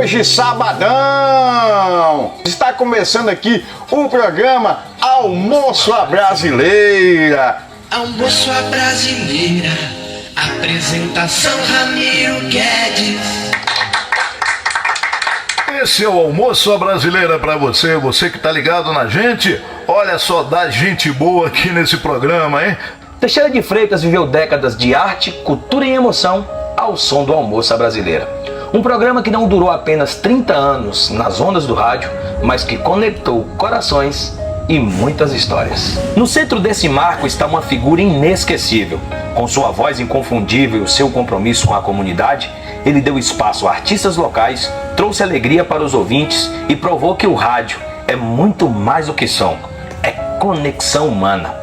hoje, sabadão! Está começando aqui o programa Almoço à Brasileira. Almoço à Brasileira, apresentação Ramiro Guedes. Esse é o Almoço à Brasileira para você que tá ligado na gente. Olha só, dá gente boa aqui nesse programa, hein? Teixeira de Freitas viveu décadas de arte, cultura e emoção ao som do Almoço à Brasileira. Um programa que não durou apenas 30 anos nas ondas do rádio, mas que conectou corações e muitas histórias. No centro desse marco está uma figura inesquecível. Com sua voz inconfundível e seu compromisso com a comunidade, ele deu espaço a artistas locais, trouxe alegria para os ouvintes e provou que o rádio é muito mais do que som, é conexão humana.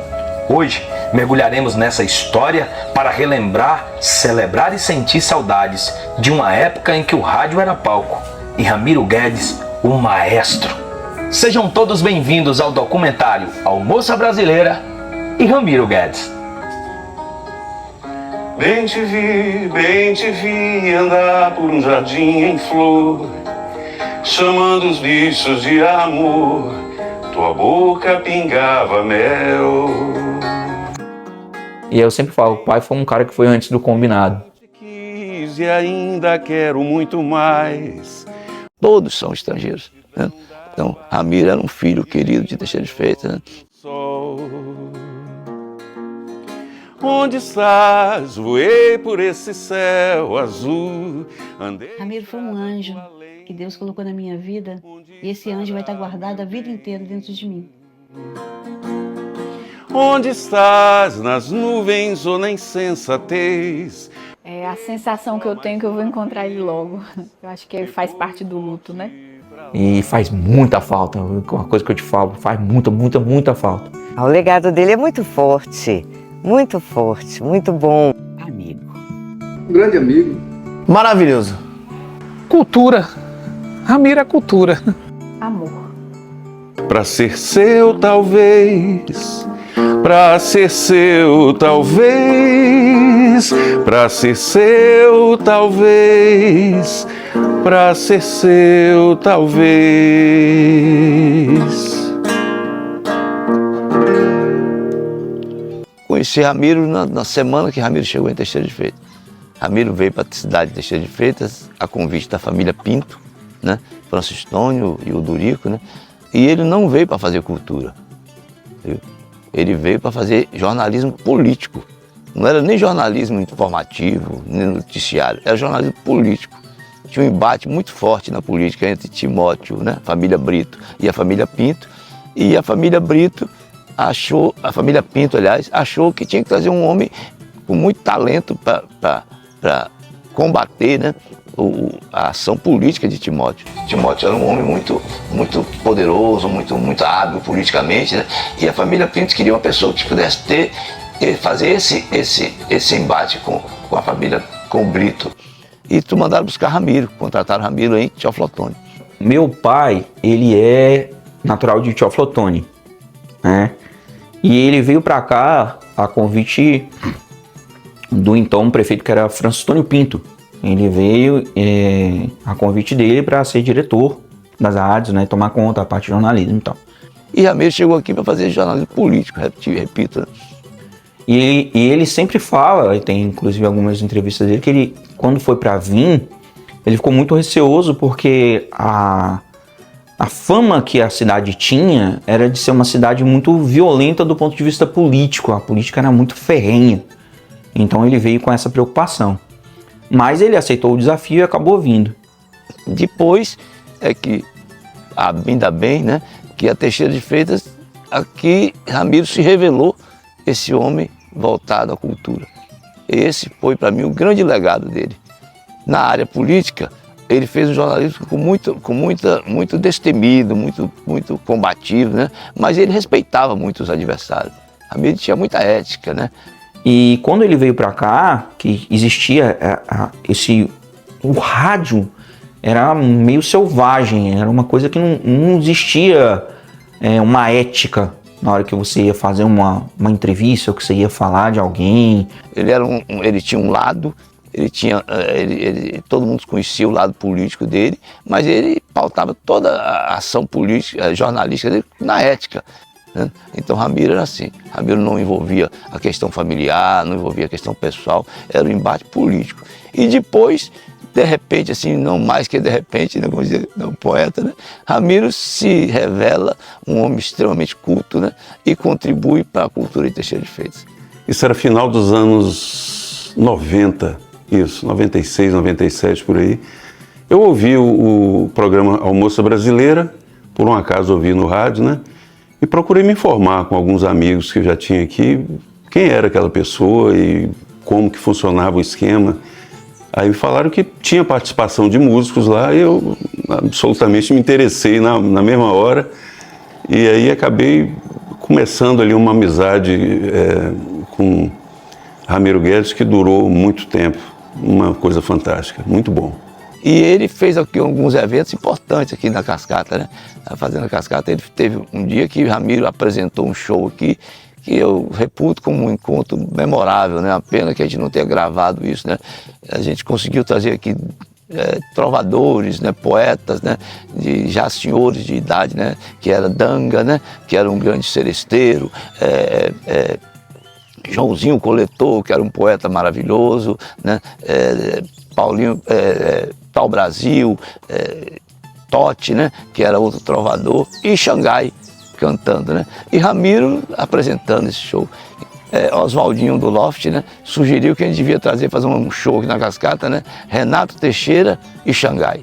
Hoje, mergulharemos nessa história para relembrar, celebrar e sentir saudades de uma época em que o rádio era palco e Ramiro Guedes, o maestro. Sejam todos bem-vindos ao documentário Almoço à Brasileira e Ramiro Guedes. Bem te vi andar por um jardim em flor, chamando os bichos de amor, tua boca pingava mel. E eu sempre falo, o pai foi um cara que foi antes do combinado. Quis e ainda quero muito mais. Todos são estrangeiros, né? Então, Ramiro era um filho querido de Teixeira de Freitas, né? Sol. Onde estás? Voei por esse céu azul. Ramiro foi um anjo que Deus colocou na minha vida e esse anjo vai estar guardado a vida inteira dentro de mim. Onde estás? Nas nuvens ou na insensatez? É a sensação que eu tenho que eu vou encontrar ele logo. Eu acho que ele faz parte do luto, né? E faz muita falta, uma coisa que eu te falo, faz muita falta. O legado dele é muito forte, muito bom. Amigo. Um grande amigo. Maravilhoso. Cultura. Ramiro é cultura. Amor. Pra ser seu, talvez. Pra ser seu, talvez. Pra ser seu, talvez. Pra ser seu, talvez. Conheci Ramiro na semana que Ramiro chegou em Teixeira de Freitas. Ramiro veio para a cidade de Teixeira de Freitas a convite da família Pinto, né? Francisco Tônio e o Durico, né? E ele não veio para fazer cultura, viu? Ele veio para fazer jornalismo político. Não era nem jornalismo informativo, nem noticiário, era jornalismo político. Tinha um embate muito forte na política entre Timóteo, né? Família Brito e a família Pinto. E a família Brito achou, a família Pinto, aliás, achou que tinha que trazer um homem com muito talento para combater, né, a ação política de Timóteo. Timóteo era um homem muito poderoso, muito hábil politicamente, né? E a família Pinto queria uma pessoa que pudesse fazer esse embate com a família, com o Brito. E tu mandaram buscar Ramiro, contrataram Ramiro em Teoflotone. Meu pai, ele é natural de Teoflotone, né? E ele veio para cá a convite do então prefeito, que era Francisco Tônio Pinto. Ele veio a convite dele para ser diretor das rádios, né, tomar conta da parte de jornalismo e tal. E Ramiro chegou aqui para fazer jornalismo político, repito, né? E ele sempre fala, e tem inclusive algumas entrevistas dele, que ele, quando foi para vir, ele ficou muito receoso porque a fama que a cidade tinha era de ser uma cidade muito violenta do ponto de vista político. A política era muito ferrenha. Então ele veio com essa preocupação. Mas ele aceitou o desafio e acabou vindo. Depois é que, ainda bem, né, que a Teixeira de Freitas, aqui Ramiro se revelou esse homem voltado à cultura. Esse foi para mim o grande legado dele. Na área política, ele fez um jornalismo muito destemido, muito combativo, né? Mas ele respeitava muito os adversários. Ramiro tinha muita ética, né? E quando ele veio para cá, que existia o rádio era meio selvagem, era uma coisa que não existia uma ética na hora que você ia fazer uma entrevista ou que você ia falar de alguém. Ele tinha um lado todo mundo conhecia o lado político dele, mas ele pautava toda a ação política, jornalística dele na ética. Né? Então Ramiro era assim, Ramiro não envolvia a questão familiar, não envolvia a questão pessoal, era um embate político. E depois, de repente, assim, não mais que de repente, né, como dizia o poeta, né, Ramiro se revela um homem extremamente culto, né, e contribui para a cultura de Teixeira de Freitas. Isso era final dos anos 90, isso, 96, 97, por aí. Eu ouvi o programa Almoço Brasileira, por um acaso ouvi no rádio, né? E procurei me informar com alguns amigos que eu já tinha aqui, quem era aquela pessoa e como que funcionava o esquema. Aí me falaram que tinha participação de músicos lá e eu absolutamente me interessei na mesma hora. E aí acabei começando ali uma amizade com Ramiro Guedes que durou muito tempo. Uma coisa fantástica, muito bom. E ele fez aqui alguns eventos importantes aqui na Cascata, né? Na Fazenda Cascata, ele teve um dia que Ramiro apresentou um show aqui que eu reputo como um encontro memorável, né? A pena que a gente não tenha gravado isso, né? A gente conseguiu trazer aqui trovadores, né? Poetas, né? Já senhores de idade, né? Que era Danga, né? Que era um grande seresteiro, Joãozinho Coletor, que era um poeta maravilhoso, né? Paulinho, Pau Brasil, Totti, né? Que era outro trovador, e Xangai cantando, né? E Ramiro apresentando esse show. Oswaldinho do Loft, né? Sugeriu que a gente devia fazer um show aqui na Cascata, né? Renato Teixeira e Xangai.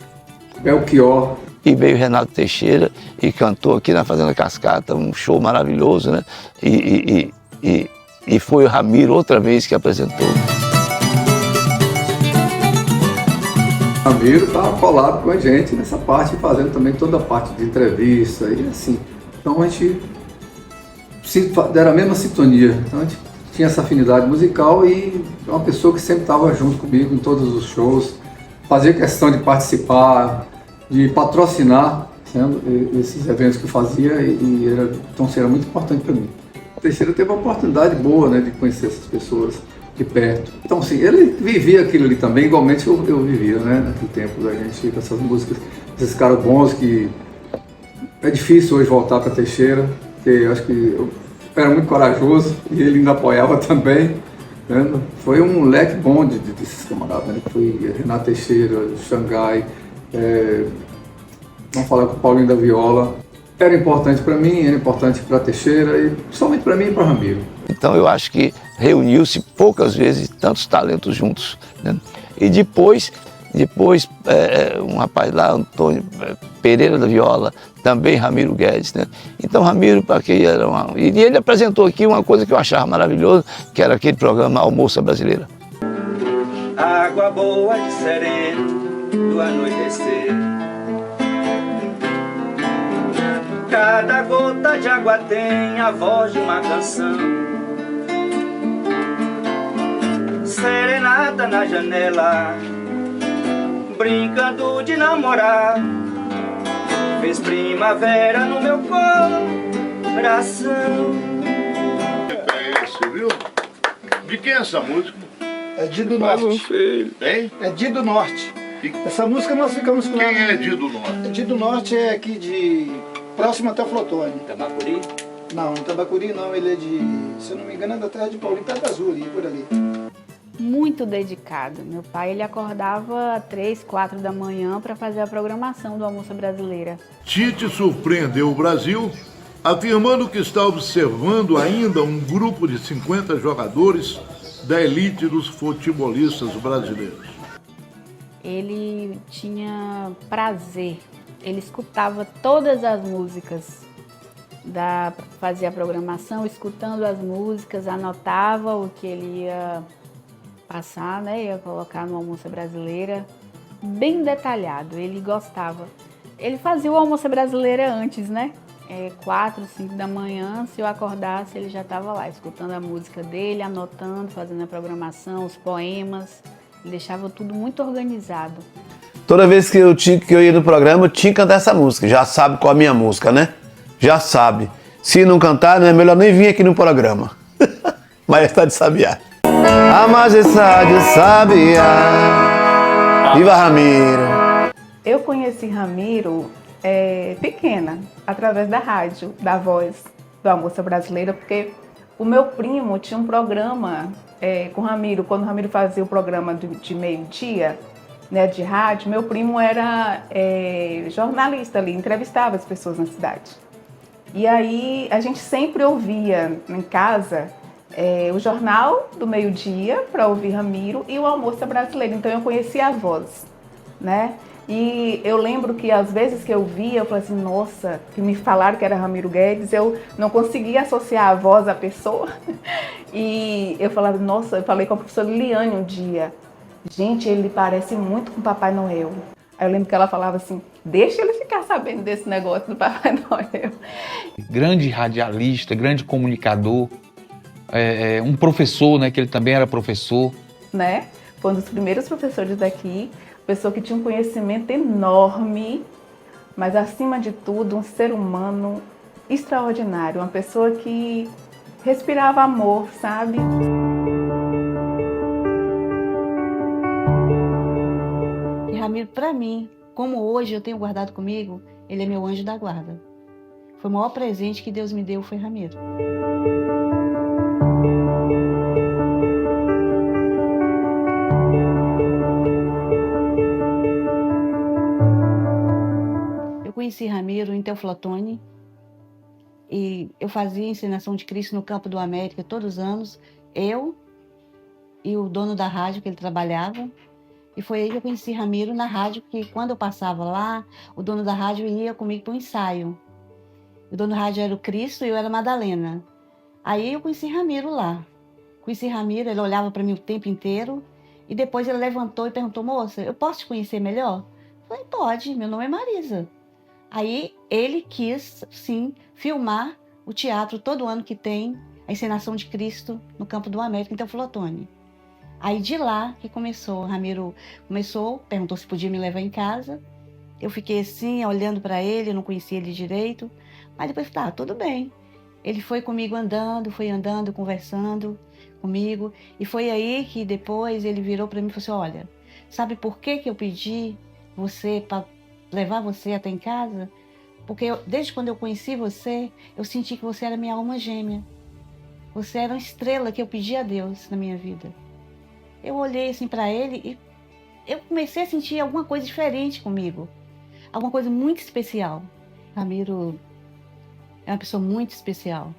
Belchior. E veio Renato Teixeira e cantou aqui na Fazenda Cascata, um show maravilhoso, né? E foi o Ramiro outra vez que apresentou. Ramiro estava colado com a gente nessa parte, fazendo também toda a parte de entrevista e assim. Então a gente era a mesma sintonia, então a gente tinha essa afinidade musical e uma pessoa que sempre estava junto comigo em todos os shows, fazia questão de participar, de patrocinar esses eventos que eu fazia então era muito importante para mim. O Teixeira teve uma oportunidade boa, né, de conhecer essas pessoas de perto. Então, assim, ele vivia aquilo ali também, igualmente eu vivia, né, naquele tempo da gente, com essas músicas, esses caras bons que é difícil hoje voltar para Teixeira, porque eu acho que eu era muito corajoso e ele ainda apoiava também. Né? Foi um leque bom desses camaradas, né? Foi Renato Teixeira, Xangai, vamos falar com o Paulinho da Viola. Era importante para mim, era importante para Teixeira e principalmente para mim e para Ramiro. Então eu acho que reuniu-se poucas vezes tantos talentos juntos, né? E depois um rapaz lá, Antônio Pereira da Viola, também Ramiro Guedes, né? Então Ramiro, para que era e ele apresentou aqui uma coisa que eu achava maravilhosa, que era aquele programa Almoço Brasileira. Água boa de sereno do anoitecer, cada gota de água tem a voz de uma canção. Serenata na janela, brincando de namorar, fez primavera no meu coração. É esse, viu? De quem é essa música? É Dido Norte. Hein? É Dido Norte. Essa música nós ficamos com ela. Quem é Dido Norte? Dido Norte é aqui de... próximo até o Flotone. Tambacuri? Não, Tambacuri não, ele é de... se eu não me engano é da terra de Paulinho, perto da Azul, por ali. Muito dedicado. Meu pai, ele acordava 3, 4 da manhã para fazer a programação do Almoço Brasileira. Tite surpreendeu o Brasil, afirmando que está observando ainda um grupo de 50 jogadores da elite dos futebolistas brasileiros. Ele tinha prazer, ele escutava todas as músicas, fazia a programação, escutando as músicas, anotava o que ele ia passar, né? Ia colocar no Almoço Brasileira, bem detalhado, ele gostava. Ele fazia o Almoço Brasileira antes, né? 4, 5 da manhã, se eu acordasse, ele já estava lá, escutando a música dele, anotando, fazendo a programação, os poemas, ele deixava tudo muito organizado. Toda vez que eu ia no programa, eu tinha que cantar essa música, já sabe qual é a minha música, né? Já sabe. Se não cantar, não é melhor nem vir aqui no programa. Majestade Sabiá. a majestade sabiá. Viva Ramiro! Eu conheci Ramiro pequena, através da rádio, da Voz do Almoço Brasileira, porque o meu primo tinha um programa com o Ramiro, quando o Ramiro fazia o programa de meio-dia, né, de rádio, meu primo era jornalista ali, entrevistava as pessoas na cidade. E aí a gente sempre ouvia em casa o jornal do meio-dia para ouvir Ramiro e o Almoço Brasileiro, então eu conhecia a Voz, né? E eu lembro que às vezes que eu via, eu falei assim, nossa, que me falaram que era Ramiro Guedes, eu não conseguia associar a voz à pessoa. E eu falava, nossa, eu falei com a professora Liliane um dia, gente, ele parece muito com o Papai Noel. Aí eu lembro que ela falava assim, deixa ele ficar sabendo desse negócio do Papai Noel. Grande radialista, grande comunicador, um professor, né, que ele também era professor. Né? Foi um dos primeiros professores daqui, pessoa que tinha um conhecimento enorme, mas acima de tudo um ser humano extraordinário, uma pessoa que respirava amor, sabe? E Ramiro, para mim, como hoje eu tenho guardado comigo, ele é meu anjo da guarda. Foi o maior presente que Deus me deu, foi Ramiro. Eu conheci Ramiro em Teoflotone e eu fazia encenação de Cristo no Campo do América todos os anos, eu e o dono da rádio que ele trabalhava. E foi aí que eu conheci Ramiro na rádio, que quando eu passava lá, o dono da rádio ia comigo para o ensaio. O dono da rádio era o Cristo e eu era a Madalena. Aí eu conheci Ramiro lá. Conheci Ramiro, ele olhava para mim o tempo inteiro e depois ele levantou e perguntou, moça, eu posso te conhecer melhor? Eu falei, pode, meu nome é Marisa. Aí ele quis, sim, filmar o teatro todo ano que tem a encenação de Cristo no Campo do América, em Teoflotone. Aí de lá que começou, Ramiro começou, perguntou se podia me levar em casa. Eu fiquei assim, olhando para ele, não conhecia ele direito, mas depois, tá, tudo bem. Ele foi comigo foi andando, conversando comigo, e foi aí que depois ele virou para mim e falou assim, olha, sabe por que eu pedi você para levar você até em casa? Porque desde quando eu conheci você, eu senti que você era minha alma gêmea. Você era uma estrela que eu pedi a Deus na minha vida. Eu olhei assim para ele e eu comecei a sentir alguma coisa diferente comigo. Alguma coisa muito especial. Ramiro é uma pessoa muito especial.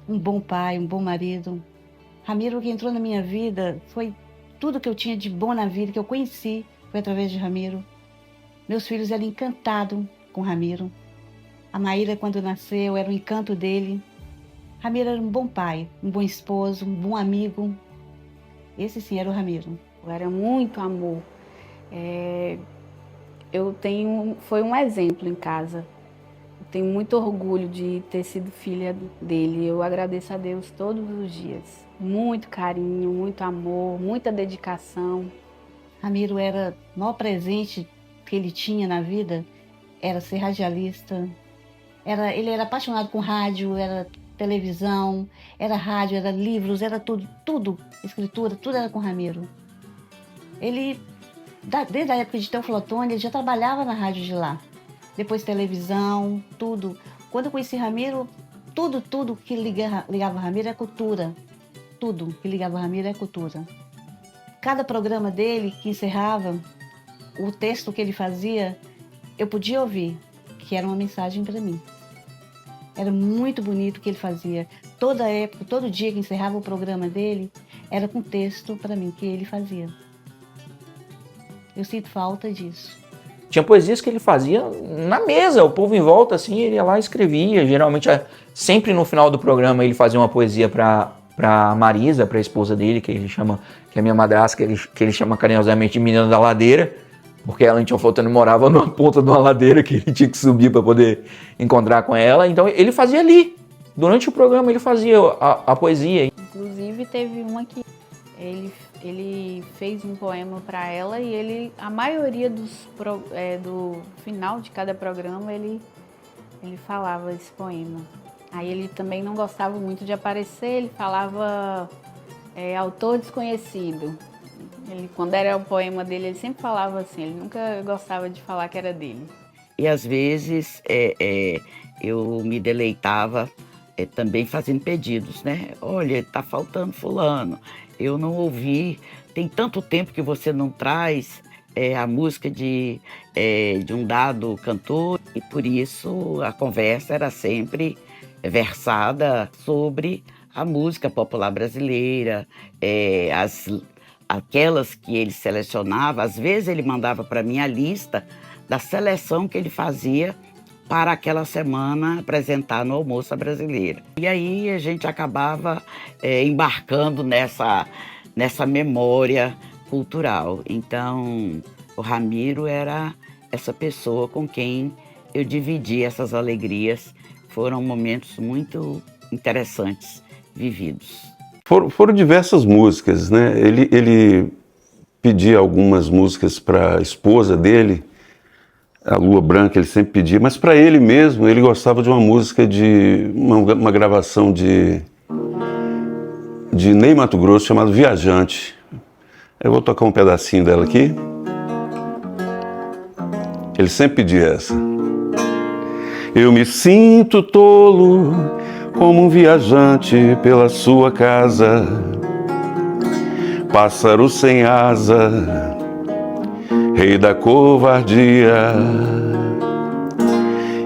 Um bom pai, um bom marido. Ramiro, que entrou na minha vida, foi tudo que eu tinha de bom na vida, que eu conheci, foi através de Ramiro. Meus filhos eram encantados com Ramiro. A Maíra, quando nasceu, era um encanto dele. Ramiro era um bom pai, um bom esposo, um bom amigo. Esse sim era o Ramiro. Era muito amor. Foi um exemplo em casa. Eu tenho muito orgulho de ter sido filha dele. Eu agradeço a Deus todos os dias. Muito carinho, muito amor, muita dedicação. Ramiro era o maior presente que ele tinha na vida, era ser radialista. Ele era apaixonado com rádio, era televisão, era rádio, era livros, era tudo, escritura, tudo era com Ramiro. Ele, desde a época de Teoflotone, ele já trabalhava na rádio de lá. Depois televisão, tudo. Quando eu conheci Ramiro, tudo que ligava Ramiro é cultura. Tudo que ligava Ramiro é cultura. Cada programa dele que encerrava, o texto que ele fazia, eu podia ouvir, que era uma mensagem para mim. Era muito bonito o que ele fazia. Toda época, todo dia que encerrava o programa dele, era com texto para mim que ele fazia. Eu sinto falta disso. Tinha poesias que ele fazia na mesa, o povo em volta, assim, ele ia lá e escrevia. Geralmente, sempre no final do programa, ele fazia uma poesia para Marisa, para a esposa dele, que ele chama, que é minha madrasta, que ele chama carinhosamente de Menina da Ladeira, porque ela em Teoflotone morava numa ponta de uma ladeira que ele tinha que subir para poder encontrar com ela. Então ele fazia ali. Durante o programa ele fazia a poesia. Inclusive teve uma que ele fez um poema para ela e a maioria do final de cada programa ele falava esse poema. Aí ele também não gostava muito de aparecer, ele falava É autor desconhecido. Ele, quando era o poema dele, ele sempre falava assim, ele nunca gostava de falar que era dele. E às vezes eu me deleitava também fazendo pedidos, né? Olha, tá faltando fulano, eu não ouvi, tem tanto tempo que você não traz a música de um dado cantor, e por isso a conversa era sempre versada sobre a música popular brasileira, aquelas que ele selecionava. Às vezes ele mandava para mim a lista da seleção que ele fazia para aquela semana apresentar no Almoço Brasileira. E aí a gente acabava embarcando nessa memória cultural. Então, o Ramiro era essa pessoa com quem eu dividi essas alegrias. Foram momentos muito interessantes vividos. Foram diversas músicas, né? Ele pedia algumas músicas para a esposa dele, a Lua Branca, ele sempre pedia, mas para ele mesmo, ele gostava de uma música de uma gravação de Ney Matogrosso, chamado Viajante. Eu vou tocar um pedacinho dela aqui. Ele sempre pedia essa. Eu me sinto tolo como um viajante pela sua casa, pássaro sem asa, rei da covardia.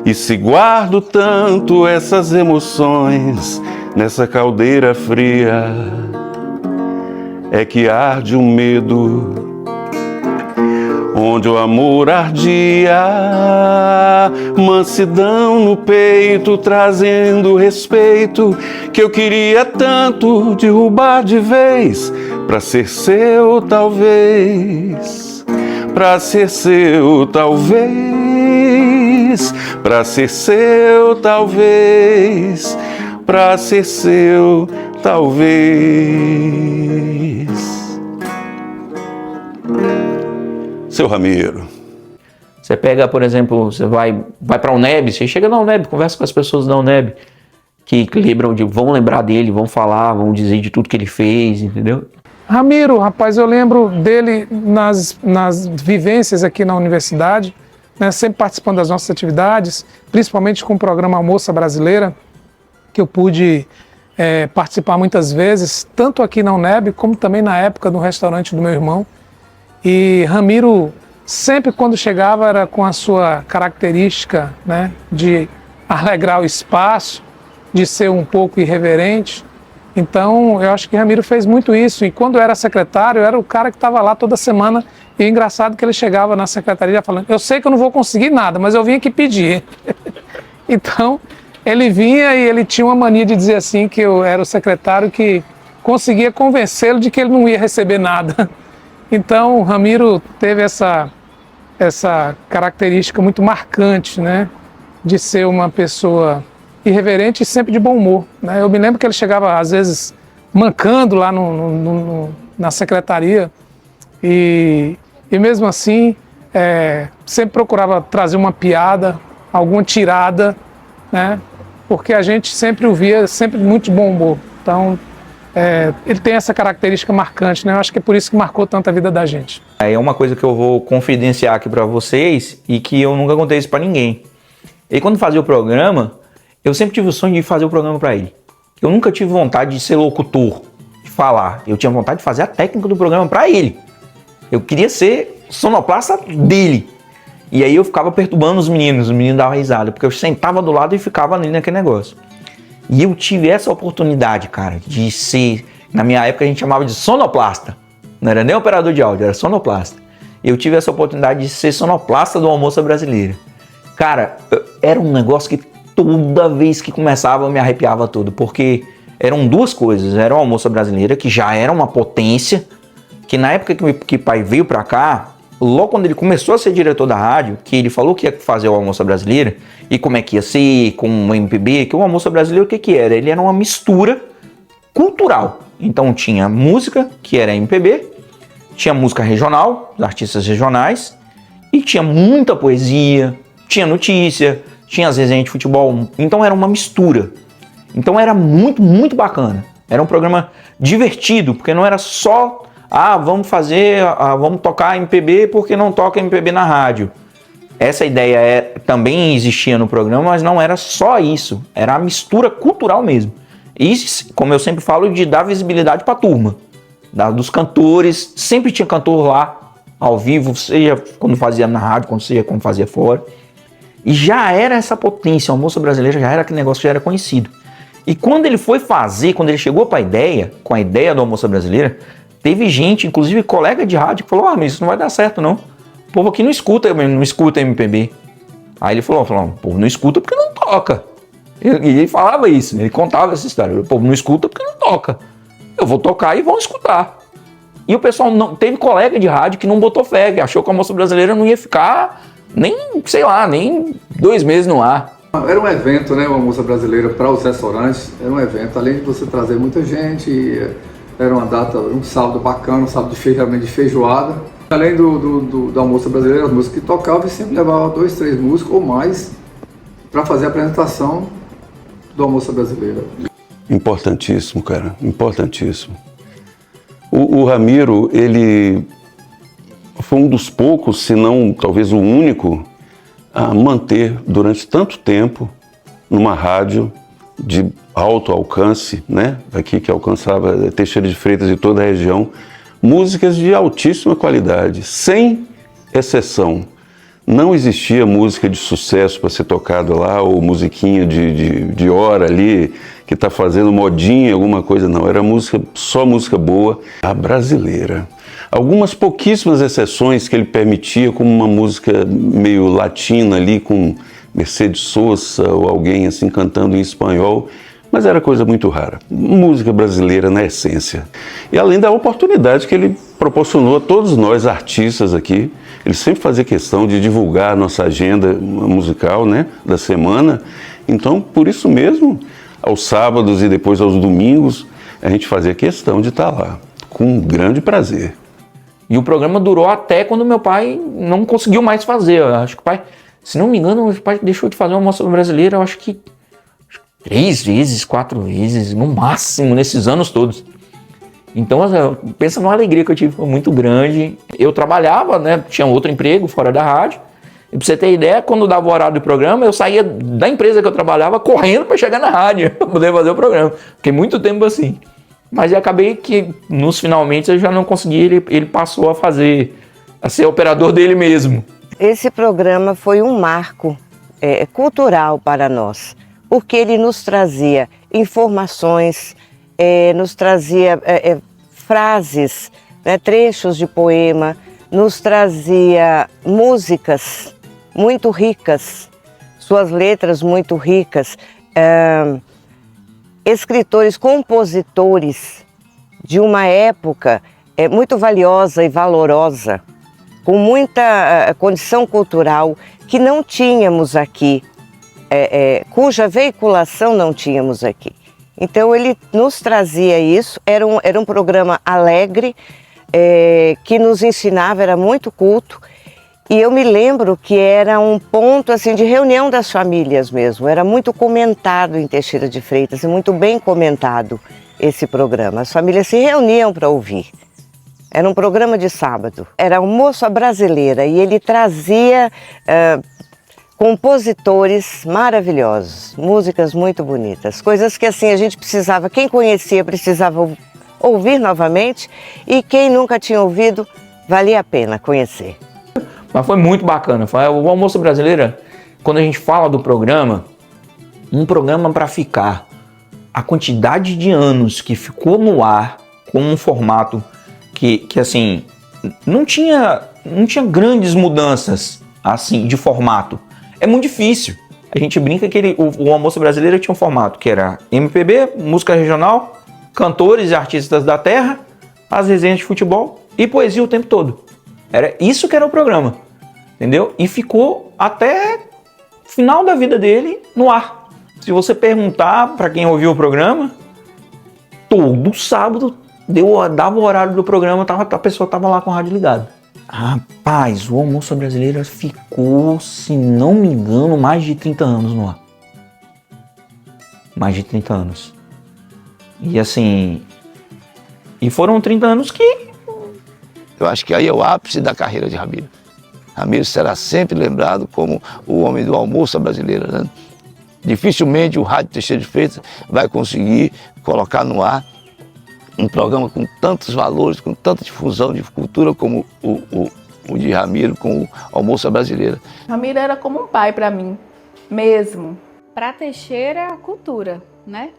E se guardo tanto essas emoções nessa caldeira fria, é que arde um medo onde o amor ardia, mansidão no peito, trazendo respeito que eu queria tanto derrubar de vez, pra ser seu talvez, pra ser seu talvez, pra ser seu talvez, pra ser seu talvez. Seu Ramiro. Você pega, por exemplo, você vai para a UNEB, você chega na UNEB, conversa com as pessoas da UNEB, que lembram vão lembrar dele, vão falar, vão dizer de tudo que ele fez, entendeu? Ramiro, rapaz, eu lembro dele nas vivências aqui na universidade, né, sempre participando das nossas atividades, principalmente com o programa Almoço Brasileira, que eu pude participar muitas vezes, tanto aqui na UNEB, como também na época no restaurante do meu irmão. E Ramiro, sempre quando chegava, era com a sua característica, né, de alegrar o espaço, de ser um pouco irreverente. Então, eu acho que Ramiro fez muito isso. E quando eu era secretário, eu era o cara que estava lá toda semana. E o engraçado é que ele chegava na secretaria falando, eu sei que eu não vou conseguir nada, mas eu vim aqui pedir. Então, ele vinha e ele tinha uma mania de dizer assim, que eu era o secretário que conseguia convencê-lo de que ele não ia receber nada. Então, o Ramiro teve essa característica muito marcante, né, de ser uma pessoa irreverente e sempre de bom humor, né? Eu me lembro que ele chegava, às vezes, mancando lá na secretaria e mesmo assim, sempre procurava trazer uma piada, alguma tirada, né, porque a gente sempre o via, sempre muito de bom humor. Então, ele tem essa característica marcante, né? Eu acho que é por isso que marcou tanto a vida da gente. É uma coisa que eu vou confidenciar aqui para vocês e que eu nunca contei isso para ninguém. E quando fazia o programa, eu sempre tive o sonho de fazer o programa para ele. Eu nunca tive vontade de ser locutor, de falar. Eu tinha vontade de fazer a técnica do programa para ele. Eu queria ser sonoplasta dele. E aí eu ficava perturbando os meninos davam risada, porque eu sentava do lado e ficava ali naquele negócio. E eu tive essa oportunidade, cara, de ser... Na minha época a gente chamava de sonoplasta. Não era nem operador de áudio, era sonoplasta. Eu tive essa oportunidade de ser sonoplasta do Almoço Brasileira. Cara, era um negócio que toda vez que começava eu me arrepiava todo, porque eram duas coisas. Era o Almoço Brasileira, que já era uma potência, que na época que o pai veio pra cá, logo quando ele começou a ser diretor da rádio, que ele falou que ia fazer o Almoço Brasileira, e como é que ia ser, com o MPB, que o Almoço Brasileiro, o que era? Ele era uma mistura cultural. Então tinha música, que era MPB, tinha música regional, os artistas regionais, e tinha muita poesia, tinha notícia, tinha as resenhas de futebol, então era uma mistura. Então era muito, muito bacana. Era um programa divertido, porque não era só, vamos tocar MPB porque não toca MPB na rádio. Essa ideia também existia no programa, mas não era só isso. Era a mistura cultural mesmo. E, como eu sempre falo, de dar visibilidade para a turma. Dos cantores, sempre tinha cantor lá, ao vivo, seja quando fazia na rádio, seja quando fazia fora. E já era essa potência, o Almoço Brasileiro já era aquele negócio que já era conhecido. E quando ele foi fazer, quando ele chegou com a ideia do Almoço Brasileiro, teve gente, inclusive colega de rádio, que falou, mas isso não vai dar certo não. O povo aqui não escuta MPB. Aí ele falou, o povo não escuta porque não toca. E ele falava isso, ele contava essa história. O povo não escuta porque não toca. Eu vou tocar e vão escutar. E o pessoal não teve colega de rádio que não botou fé, que achou que o Almoço Brasileiro não ia ficar nem 2 meses no ar. Era um evento, né, o Almoço Brasileiro para os restaurantes. Era um evento, além de você trazer muita gente, era uma data, um sábado bacana, um sábado realmente de feijoada. Além do Almoço Brasileiro, as músicas que tocavam, e sempre levava 2, 3 músicos ou mais para fazer a apresentação do Almoço Brasileiro. Importantíssimo, cara, importantíssimo. O Ramiro, ele foi um dos poucos, se não talvez o único, a manter durante tanto tempo numa rádio de alto alcance, né? Aqui que alcançava Teixeira de Freitas e toda a região, músicas de altíssima qualidade, sem exceção. Não existia música de sucesso para ser tocada lá, ou musiquinha de hora ali, que está fazendo modinha, alguma coisa, não. Era só música boa, a brasileira. Algumas pouquíssimas exceções que ele permitia, como uma música meio latina ali, com Mercedes Sosa ou alguém assim cantando em espanhol, mas era coisa muito rara. Música brasileira na essência. E além da oportunidade que ele proporcionou a todos nós artistas aqui, ele sempre fazia questão de divulgar a nossa agenda musical, né, da semana. Então, por isso mesmo, aos sábados e depois aos domingos, a gente fazia questão de estar lá, com um grande prazer. E o programa durou até quando meu pai não conseguiu mais fazer. Eu acho que o pai, se não me engano, o pai deixou de fazer o Almoço Brasileiro, eu acho que 3 vezes, 4 vezes, no máximo, nesses anos todos. Então, pensa numa alegria que eu tive, foi muito grande. Eu trabalhava, né, tinha outro emprego fora da rádio. E pra você ter ideia, quando dava o horário do programa, eu saía da empresa que eu trabalhava correndo para chegar na rádio, para poder fazer o programa. Fiquei muito tempo assim. Mas eu acabei que, nos finalmente, eu já não consegui, ele passou a ser operador dele mesmo. Esse programa foi um marco cultural para nós, porque ele nos trazia informações, nos trazia frases, né, trechos de poema, nos trazia músicas muito ricas, suas letras muito ricas, escritores, compositores de uma época muito valiosa e valorosa, com muita condição cultural que não tínhamos aqui, cuja veiculação não tínhamos aqui. Então ele nos trazia isso, era um programa alegre, que nos ensinava, era muito culto, e eu me lembro que era um ponto assim de reunião das famílias mesmo, era muito comentado em Teixeira de Freitas, e muito bem comentado esse programa, as famílias se reuniam para ouvir. Era um programa de sábado, era Almoço Brasileira, e ele trazia compositores maravilhosos, músicas muito bonitas, coisas que assim a gente precisava, quem conhecia precisava ouvir novamente, e quem nunca tinha ouvido, valia a pena conhecer. Mas foi muito bacana, o Almoço Brasileiro, quando a gente fala do programa, um programa para ficar, a quantidade de anos que ficou no ar, com um formato que assim, não tinha grandes mudanças assim de formato. É muito difícil. A gente brinca que o Almoço Brasileiro tinha um formato que era MPB, música regional, cantores e artistas da terra, as resenhas de futebol e poesia o tempo todo. Era isso que era o programa, entendeu? E ficou até o final da vida dele no ar. Se você perguntar para quem ouviu o programa, todo sábado dava o horário do programa, a pessoa estava lá com a rádio ligada. Rapaz, o Almoço Brasileiro ficou, se não me engano, mais de 30 anos no ar. Mais de 30 anos. E assim, e foram 30 anos que... Eu acho que aí é o ápice da carreira de Ramiro. Ramiro será sempre lembrado como o homem do almoço brasileiro, né? Dificilmente o Rádio Teixeira de Freitas vai conseguir colocar no ar um programa com tantos valores, com tanta difusão de cultura como o de Ramiro com o Almoço Brasileira. Ramiro era como um pai para mim, mesmo. Para Teixeira é a cultura, né?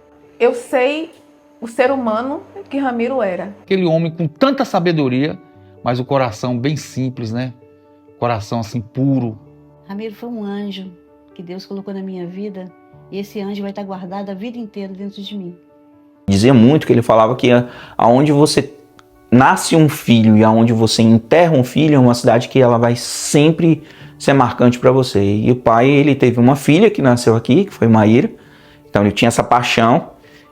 Eu sei o ser humano que Ramiro era. Aquele homem com tanta sabedoria, mas o coração bem simples, né? Coração assim puro. Ramiro foi um anjo que Deus colocou na minha vida e esse anjo vai estar guardado a vida inteira dentro de mim. Dizia muito que ele falava que aonde você nasce um filho e aonde você enterra um filho é uma cidade que ela vai sempre ser marcante para você. E o pai, ele teve uma filha que nasceu aqui, que foi Maíra, então ele tinha essa paixão.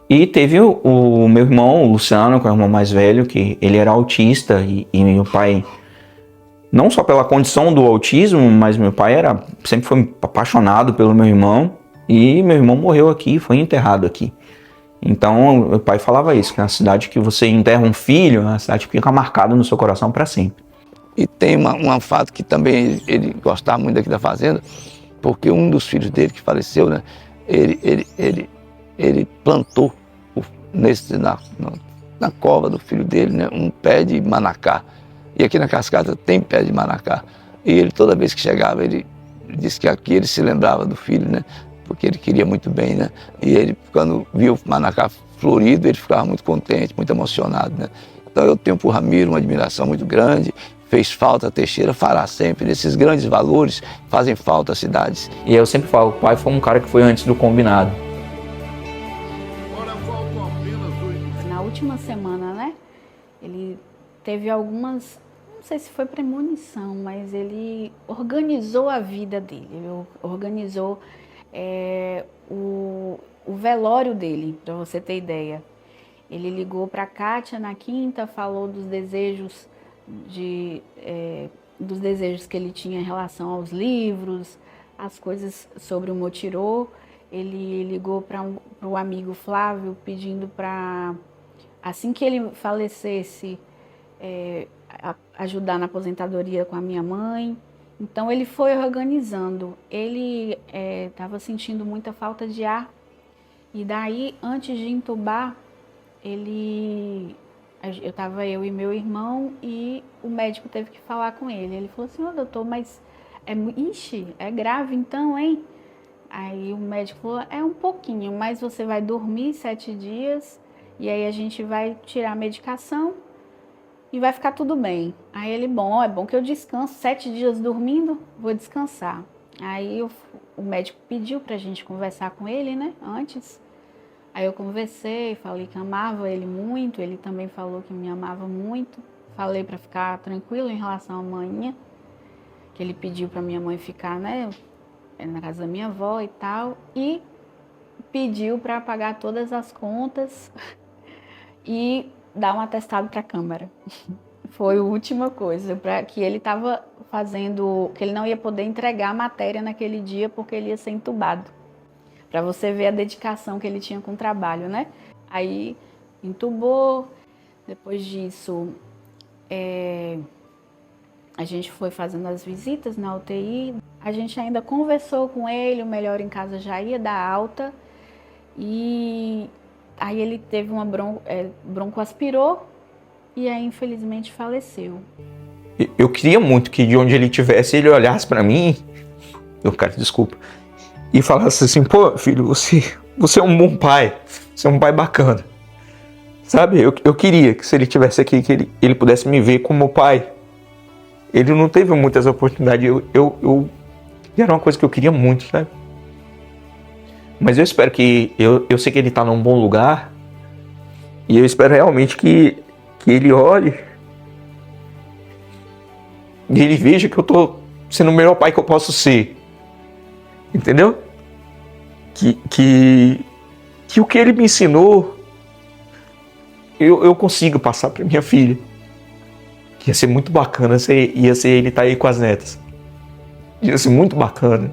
E teve o meu irmão, o Luciano, que é o irmão mais velho, que ele era autista e meu pai, não só pela condição do autismo, mas meu pai sempre foi apaixonado pelo meu irmão e meu irmão morreu aqui, foi enterrado aqui. Então, meu pai falava isso, que é uma cidade que você enterra um filho, é uma cidade que fica marcada no seu coração para sempre. E tem um fato que também ele gostava muito daqui da fazenda, porque um dos filhos dele que faleceu, né, ele plantou na cova do filho dele, né, um pé de manacá. E aqui na cascata tem pé de manacá. E ele, toda vez que chegava, ele disse que aqui ele se lembrava do filho, né, porque ele queria muito bem, né? E ele, quando viu o manacá florido, ele ficava muito contente, muito emocionado, né? Então eu tenho por Ramiro uma admiração muito grande, fez falta a Teixeira, fará sempre. Esses grandes valores fazem falta às cidades. E eu sempre falo, o pai foi um cara que foi antes do combinado. Na última semana, né? Ele teve algumas, não sei se foi premonição, mas ele organizou a vida dele, ele organizou o velório dele, para você ter ideia. Ele ligou para a Kátia na quinta, falou dos desejos que ele tinha em relação aos livros, as coisas sobre o Motirô. Ele ligou para o amigo Flávio pedindo para, assim que ele falecesse, ajudar na aposentadoria com a minha mãe. Então ele foi organizando. Ele estava sentindo muita falta de ar e daí, antes de entubar, eu e meu irmão, e o médico teve que falar com ele. Ele falou assim: ô doutor, mas é grave então, hein? Aí o médico falou: é um pouquinho, mas você vai dormir 7 dias e aí a gente vai tirar a medicação e vai ficar tudo bem. Aí ele, é bom que eu descanso, 7 dias dormindo, vou descansar. Aí o médico pediu pra gente conversar com ele, né, antes. Aí eu conversei, falei que amava ele muito, ele também falou que me amava muito. Falei pra ficar tranquilo em relação à manhã, que ele pediu pra minha mãe ficar, né, na casa da minha avó e tal. E pediu pra pagar todas as contas e dar um atestado para a Câmara. Foi a última coisa, para que ele estava fazendo, que ele não ia poder entregar a matéria naquele dia porque ele ia ser entubado. Para você ver a dedicação que ele tinha com o trabalho, né? Aí entubou, depois disso a gente foi fazendo as visitas na UTI, a gente ainda conversou com ele, o Melhor em Casa já ia dar alta, e aí ele teve uma broncoaspirou e aí infelizmente faleceu. Eu queria muito que de onde ele estivesse, ele olhasse pra mim, desculpa, e falasse assim: pô, filho, você é um bom pai, você é um pai bacana. Sabe, eu queria que se ele estivesse aqui, que ele pudesse me ver como pai. Ele não teve muitas oportunidades, era uma coisa que eu queria muito, sabe? Mas eu espero que, eu sei que ele está num bom lugar, e eu espero realmente que ele olhe e ele veja que eu estou sendo o melhor pai que eu posso ser, entendeu? Que o que ele me ensinou, eu consigo passar para minha filha. Ia ser muito bacana, ia ser ele estar aí com as netas. Ia ser muito bacana.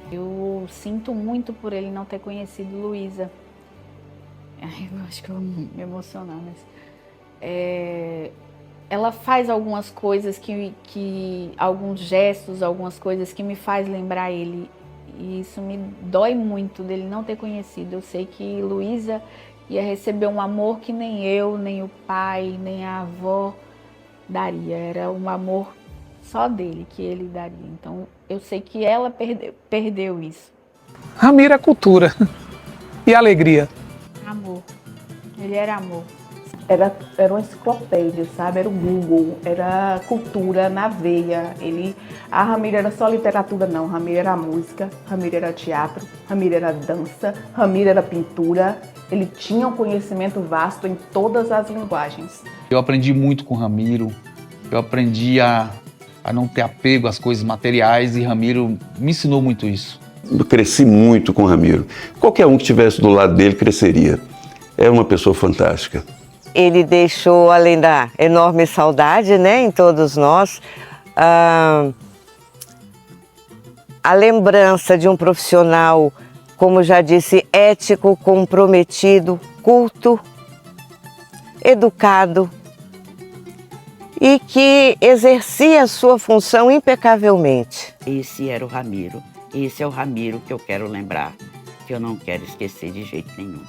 Eu sinto muito por ele não ter conhecido Luísa. Ai, eu acho que eu vou me emocionar, mas... ela faz algumas coisas alguns gestos, algumas coisas que me faz lembrar ele. E isso me dói muito dele não ter conhecido. Eu sei que Luísa ia receber um amor que nem eu, nem o pai, nem a avó daria. Era um amor só dele, que ele daria. Então, eu sei que ela perdeu isso. Ramiro é cultura e alegria. Amor. Ele era amor. Era uma enciclopédia, sabe? Era o Google, era cultura na veia. A Ramiro era só literatura, não. Ramiro era música, Ramiro era teatro, Ramiro era dança, Ramiro era pintura. Ele tinha um conhecimento vasto em todas as linguagens. Eu aprendi muito com o Ramiro, eu aprendi a não ter apego às coisas materiais e Ramiro me ensinou muito isso. Eu cresci muito com o Ramiro. Qualquer um que estivesse do lado dele cresceria. É uma pessoa fantástica. Ele deixou, além da enorme saudade, né, em todos nós, a lembrança de um profissional, como já disse, ético, comprometido, culto, educado e que exercia a sua função impecavelmente. Esse era o Ramiro. Esse é o Ramiro que eu quero lembrar, que eu não quero esquecer de jeito nenhum.